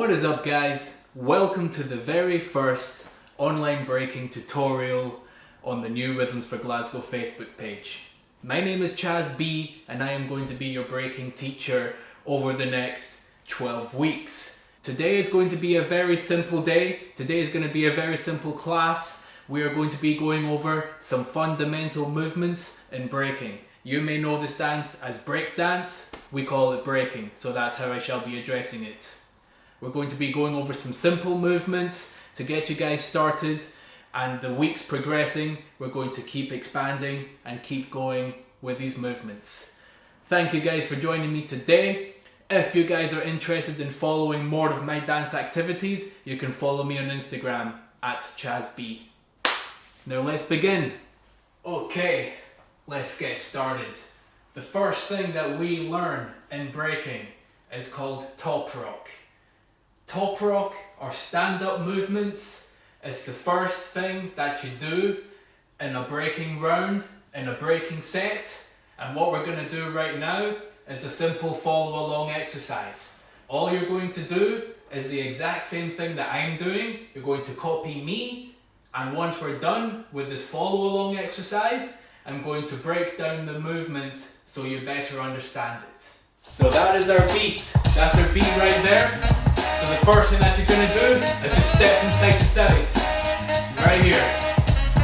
What is up, guys? Welcome to the very first online breaking tutorial on the New Rhythms for Glasgow Facebook page. My name is Chaz B and I am going to be your breaking teacher over the next 12 weeks. Today is going to be a very simple day. Today is going to be a very simple class. We are going to be going over some fundamental movements in breaking. You may know this dance as break dance. We call it breaking, so that's how I shall be addressing it. We're going to be going over some simple movements to get you guys started, and the weeks progressing, we're going to keep expanding and keep going with these movements. Thank you guys for joining me today. If you guys are interested in following more of my dance activities, you can follow me on Instagram at Chaz B. Now let's begin. Okay, let's get started. The first thing that we learn in breaking is called Toprock. Toprock, or stand-up movements, is the first thing that you do in a breaking round, in a breaking set. And what we're going to do right now is a simple follow-along exercise. All you're going to do is the exact same thing that I'm doing. You're going to copy me, and once we're done with this follow-along exercise, I'm going to break down the movement so you better understand it. So that is our beat. That's our beat right there. So the first thing that you're going to do is just step from side to side. Right here.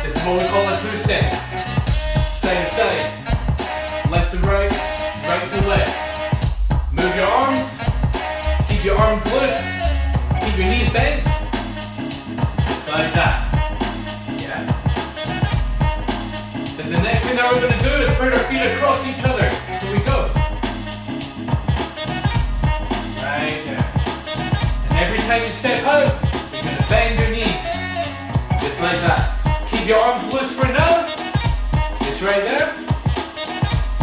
This is what we call a two-step. Side to side. Left to right. Right to left. Move your arms. Keep your arms loose. Keep your knees bent. Just like that. Yeah. Then the next thing that we're going to do is spread our feet across each other. So we go. Every time you step out, you're going to bend your knees. Just like that. Keep your arms loose for now. Just right there.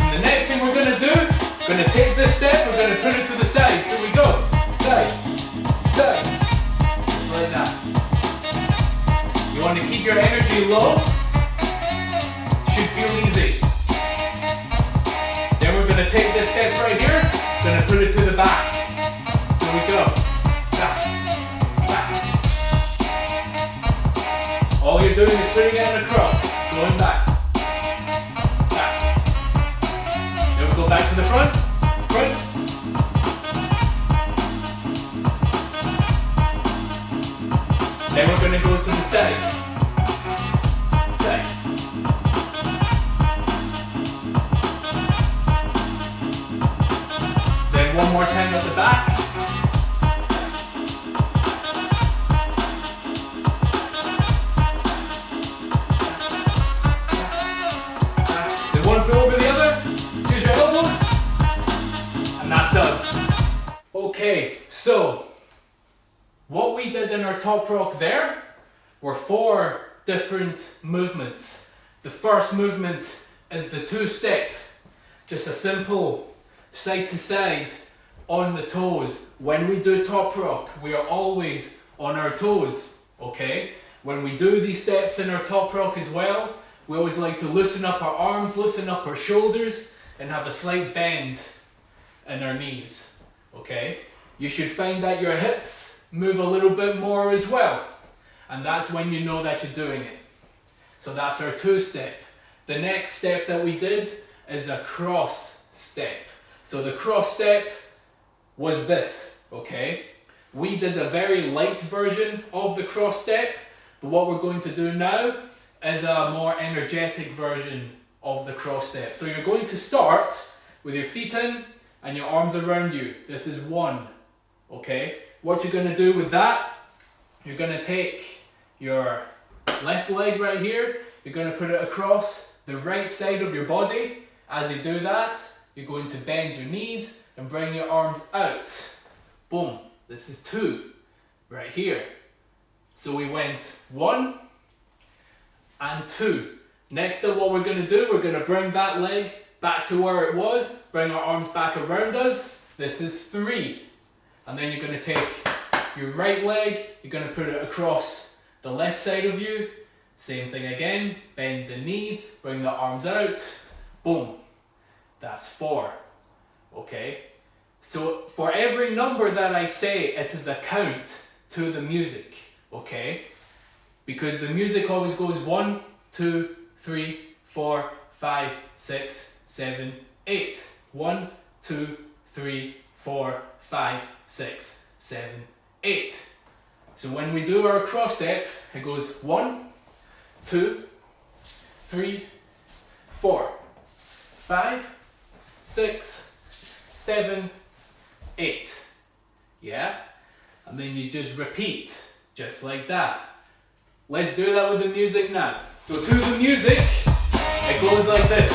And the next thing we're going to do, we're going to take this step, we're going to put it to the side. So we go. Side. Side. Just like that. You want to keep your energy low. Should feel easy. Then we're going to take this step right here, going to put it to the back. So we go. All you're doing is putting it across, going back. Back. Then we'll go back to the front. Front. Then we're going to go to the side. Side. Then one more time at the back. One foot over the other, use your elbows, and that's us. Okay, so what we did in our Toprock there were 4 different movements. The first movement is the two-step, just a simple side to side on the toes. When we do Toprock, we are always on our toes, okay? When we do these steps in our Toprock as well, we always like to loosen up our arms, loosen up our shoulders, and have a slight bend in our knees, okay? You should find that your hips move a little bit more as well, and that's when you know that you're doing it. So that's our two-step. The next step that we did is a cross step. So the cross step was this, okay? We did a very light version of the cross step, but what we're going to do now is a more energetic version of the cross step. So you're going to start with your feet in and your arms around you. This is 1, okay? What you're going to do with that, you're going to take your left leg right here, you're going to put it across the right side of your body. As you do that, you're going to bend your knees and bring your arms out. Boom. This is 2 right here. So we went 1 and 2. Next up, what we're going to do, we're going to bring that leg back to where it was, bring our arms back around us. This is 3. And then you're going to take your right leg, you're going to put it across the left side of you. Same thing again, bend the knees, bring the arms out. Boom. That's 4. Okay. So for every number that I say, it is a count to the music, okay? Because the music always goes 1, 2, 3, 4, 5, 6, 7, 8. 1, 2, 3, 4, 5, 6, 7, 8. So when we do our cross step, it goes 1, 2, 3, 4, 5, 6, 7, 8. Yeah? And then you just repeat, just like that. Let's do that with the music now. So to the music, it goes like this.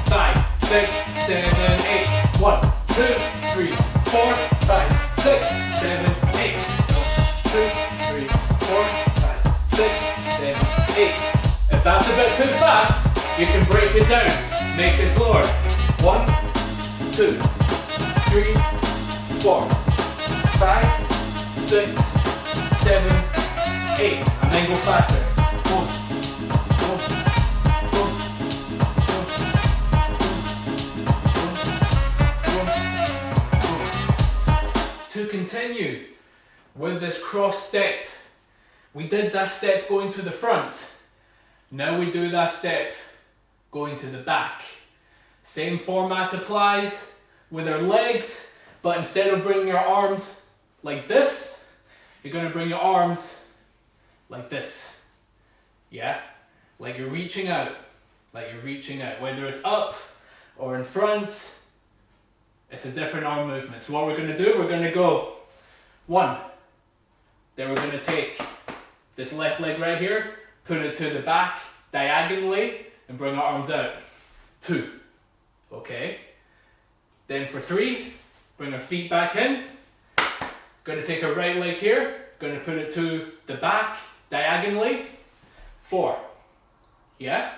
5, 6, 7, 8. 1, 2, 3, 4, 5, 6, 7, 8. 1, 2, 3, 4, 5, 6, 7, 8. If that's a bit too fast, you can break it down. Make it slower. 1, 2, 3, 4, 5, 6, 7, 8. And then go faster. 1, 2, 3, 4. To continue with this cross step, we did that step going to the front. Now we do that step going to the back. Same format applies with our legs, but instead of bringing your arms like this, you're going to bring your arms like this. Yeah? Like you're reaching out. Whether it's up or in front, it's a different arm movement. So what we're going to do, we're going to go 1. Then we're going to take this left leg right here, put it to the back diagonally, and bring our arms out. 2. Okay? Then for 3, bring our feet back in. Going to take our right leg here, going to put it to the back diagonally. 4. Yeah?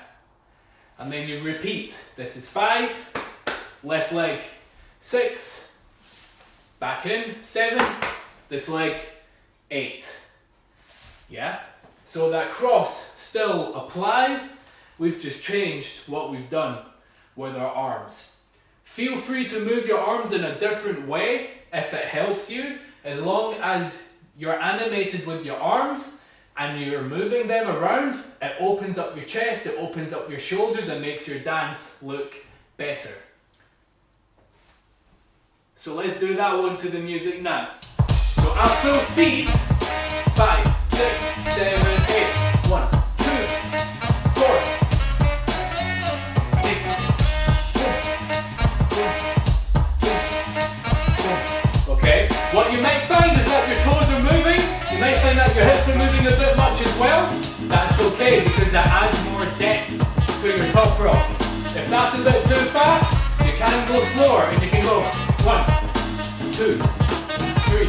And then you repeat. This is 5. Left leg. 6. Back in. 7. This leg. 8. Yeah? So that cross still applies. We've just changed what we've done with our arms. Feel free to move your arms in a different way if it helps you, as long as you're animated with your arms and you're moving them around. It opens up your chest, it opens up your shoulders, and makes your dance look better. So let's do that one to the music now. So at full speed, 5, 6, 7, 8. 1, 2, 4. Okay, what you might find is that your toes are moving, you might find that your hips are moving a bit much as well. That's okay, because that adds more depth to your Toprock. If that's a bit too fast, you can go slower, and you can go 1, 2, 3,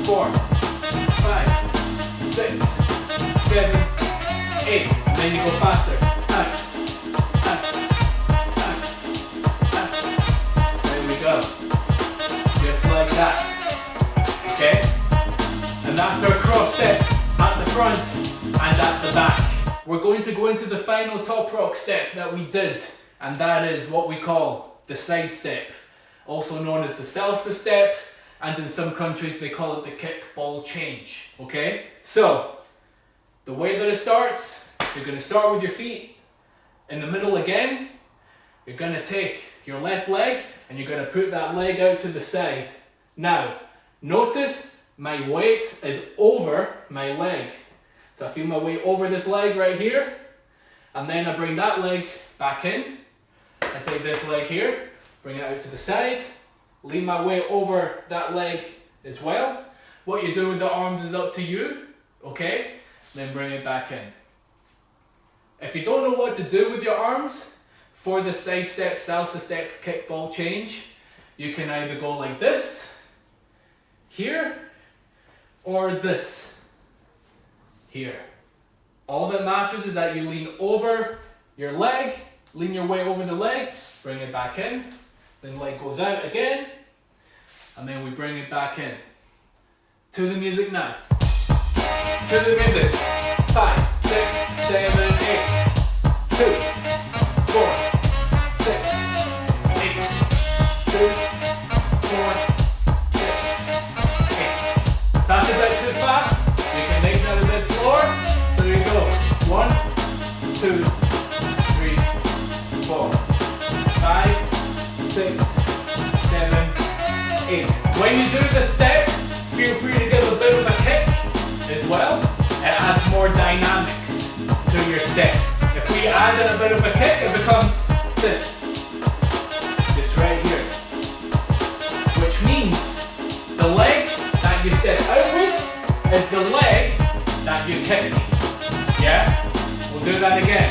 4, 5, 6, 7, 8, and then you go faster. There we go. Just like that. Okay? And that's our cross step at the front and at the back. We're going to go into the final Toprock step that we did, and that is what we call the side step, also known as the salsa step, and in some countries they call it the kick ball change. Okay? So, the way that it starts, you're going to start with your feet in the middle again. You're going to take your left leg and you're going to put that leg out to the side. Now, notice my weight is over my leg. So I feel my weight over this leg right here, and then I bring that leg back in. I take this leg here, bring it out to the side, lean my weight over that leg as well. What you do with the arms is up to you, okay? Then bring it back in. If you don't know what to do with your arms for the side step, salsa step, kick ball change, you can either go like this, here, or this, here. All that matters is that you lean over your leg, lean your weight over the leg, bring it back in, then leg goes out again, and then we bring it back in. To the music now. To the music. 5, 6, 7, 8. 2, 4, 6, 8. 2, 4, 1, 2, 3, 4, 5, 6, 7, 8. When you do the step, feel free to give a bit of a kick as well. It adds more dynamics to your step. If we add in a bit of a kick, it becomes this right here. Which means the leg that you step out with is the leg that you kick. Yeah? We'll do that again.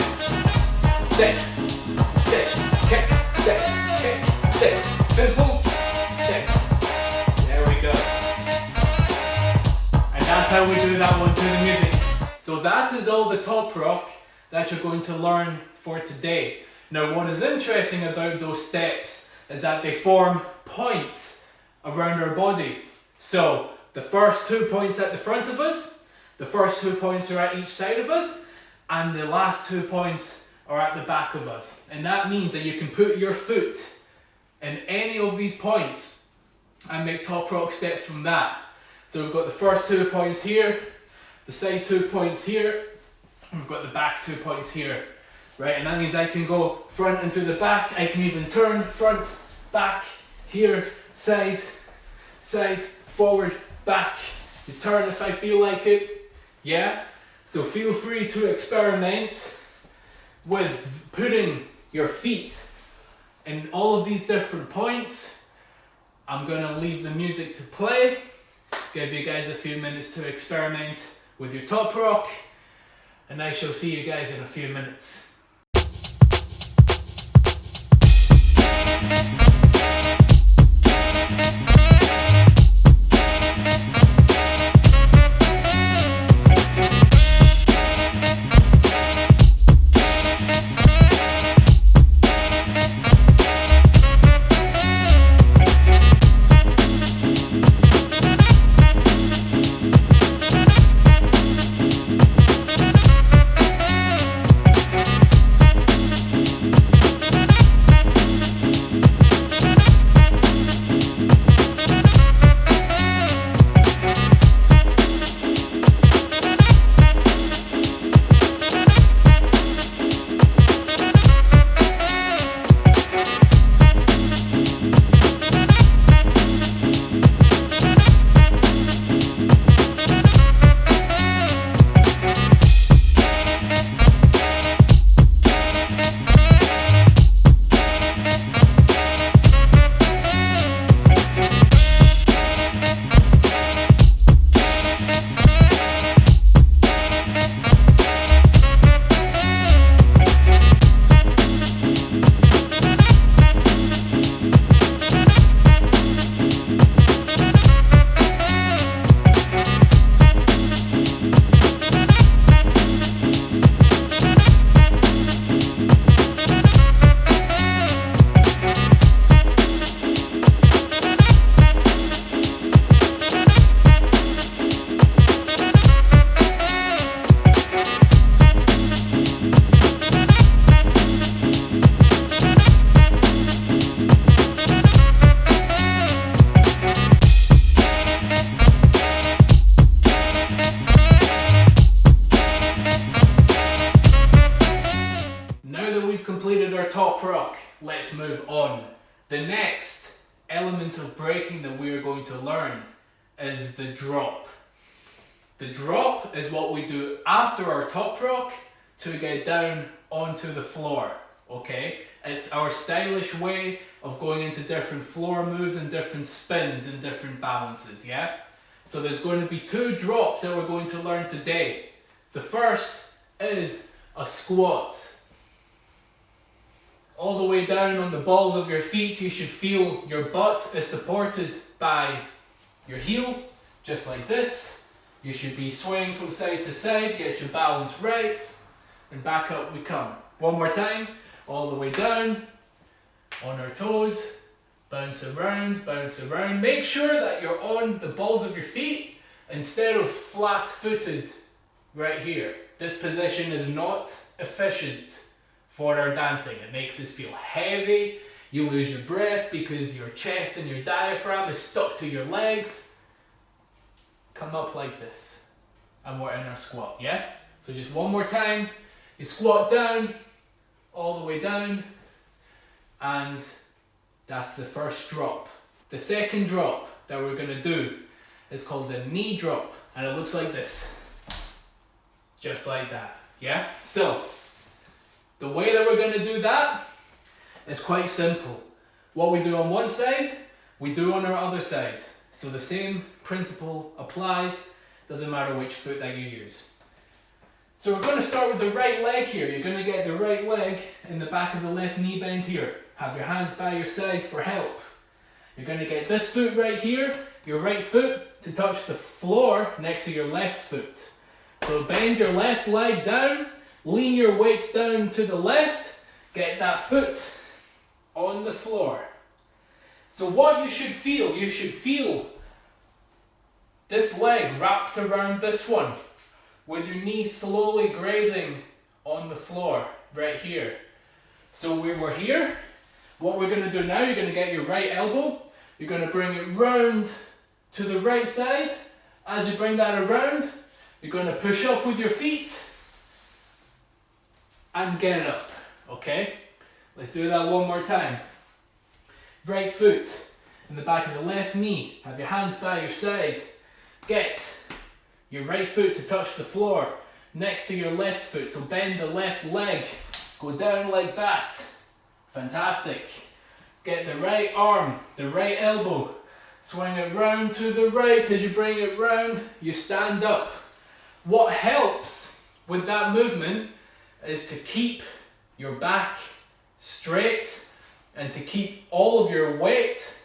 Step, step, kick, step, kick, step. Simple, step. There we go. And that's how we do that one to the music. So that is all the Toprock that you're going to learn for today. Now what is interesting about those steps is that they form points around our body. So the first 2 points at the front of us, the first 2 points are at each side of us, and the last 2 points are at the back of us. And that means that you can put your foot in any of these points and make Toprock steps from that. So we've got the first 2 points here, the side 2 points here, and we've got the back 2 points here. Right, and that means I can go front and to the back. I can even turn front, back, here, side, side, forward, back. You turn if I feel like it. Yeah? So feel free to experiment with putting your feet in all of these different points. I'm gonna leave the music to play, give you guys a few minutes to experiment with your Toprock, and I shall see you guys in a few minutes. Toprock, let's move on. The next element of breaking that we're going to learn is the drop. The drop is what we do after our Toprock to get down onto the floor, okay? It's our stylish way of going into different floor moves and different spins and different balances, yeah? So there's going to be 2 drops that we're going to learn today. The first is a squat. All the way down on the balls of your feet, you should feel your butt is supported by your heel, just like this. You should be swaying from side to side, get your balance right, and back up we come. One more time, all the way down, on our toes, bounce around. Make sure that you're on the balls of your feet instead of flat-footed right here. This position is not efficient for our dancing. It makes us feel heavy, you lose your breath because your chest and your diaphragm is stuck to your legs. Come up like this, and we're in our squat, yeah? So just one more time, you squat down, all the way down, and that's the first drop. The second drop that we're going to do is called the knee drop, and it looks like this. Just like that, yeah? So, the way that we're going to do that is quite simple. What we do on one side, we do on our other side. So the same principle applies, doesn't matter which foot that you use. So we're going to start with the right leg here. You're going to get the right leg in the back of the left knee bend here. Have your hands by your side for help. You're going to get this foot right here, your right foot, to touch the floor next to your left foot. So bend your left leg down, lean your weight down to the left, get that foot on the floor. So what you should feel this leg wrapped around this one, with your knee slowly grazing on the floor right here. So we were here. What we're going to do now, you're going to get your right elbow, you're going to bring it round to the right side. As you bring that around, you're going to push up with your feet and get up, okay? Let's do that one more time. Right foot in the back of the left knee, have your hands by your side. Get your right foot to touch the floor next to your left foot, so bend the left leg, go down like that. Fantastic. Get the right arm, the right elbow, swing it round to the right. As you bring it round, you stand up. What helps with that movement is to keep your back straight and to keep all of your weight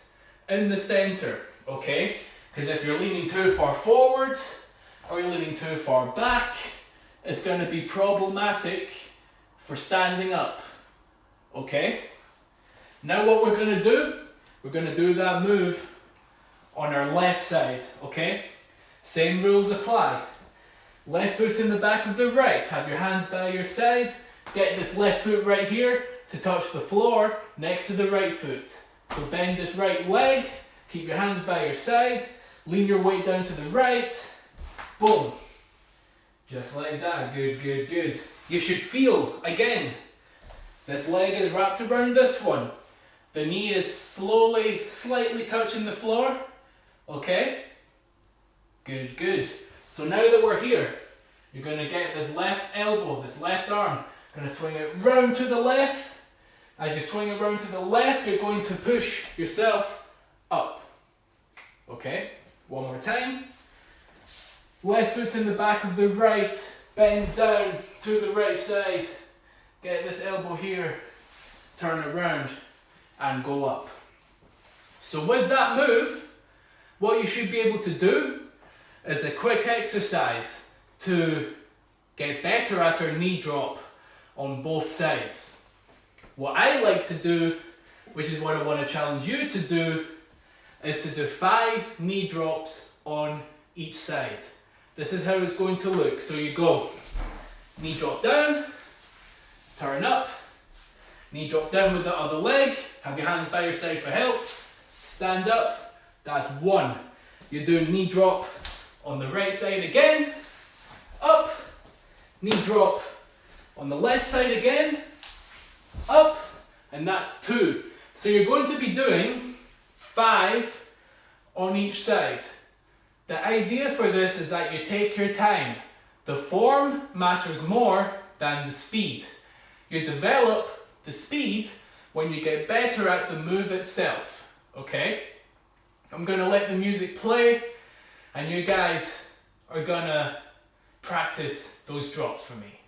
in the center, okay? Because if you're leaning too far forwards or you're leaning too far back, it's going to be problematic for standing up, okay? Now what we're going to do that move on our left side, okay? Same rules apply. Left foot in the back of the right, have your hands by your side, get this left foot right here to touch the floor next to the right foot. So bend this right leg, keep your hands by your side, lean your weight down to the right, boom. Just like that, good, good, good. You should feel, again, this leg is wrapped around this one. The knee is slowly, slightly touching the floor, okay? Good, good. So now that we're here, you're going to get this left elbow, this left arm, going to swing it round to the left. As you swing it round to the left, you're going to push yourself up. Okay, one more time. Left foot in the back of the right, bend down to the right side. Get this elbow here, turn around and go up. So with that move, what you should be able to do is a quick exercise to get better at our knee drop on both sides. What I like to do, which is what I want to challenge you to do, is to do 5 knee drops on each side. This is how it's going to look. So you go, knee drop down, turn up, knee drop down with the other leg, have your hands by your side for help, stand up, that's 1. You do knee drop on the right side again, up, knee drop on the left side again, up, and that's 2. So you're going to be doing 5 on each side. The idea for this is that you take your time. The form matters more than the speed. You develop the speed when you get better at the move itself, okay? I'm going to let the music play and you guys are going to practice those drops for me.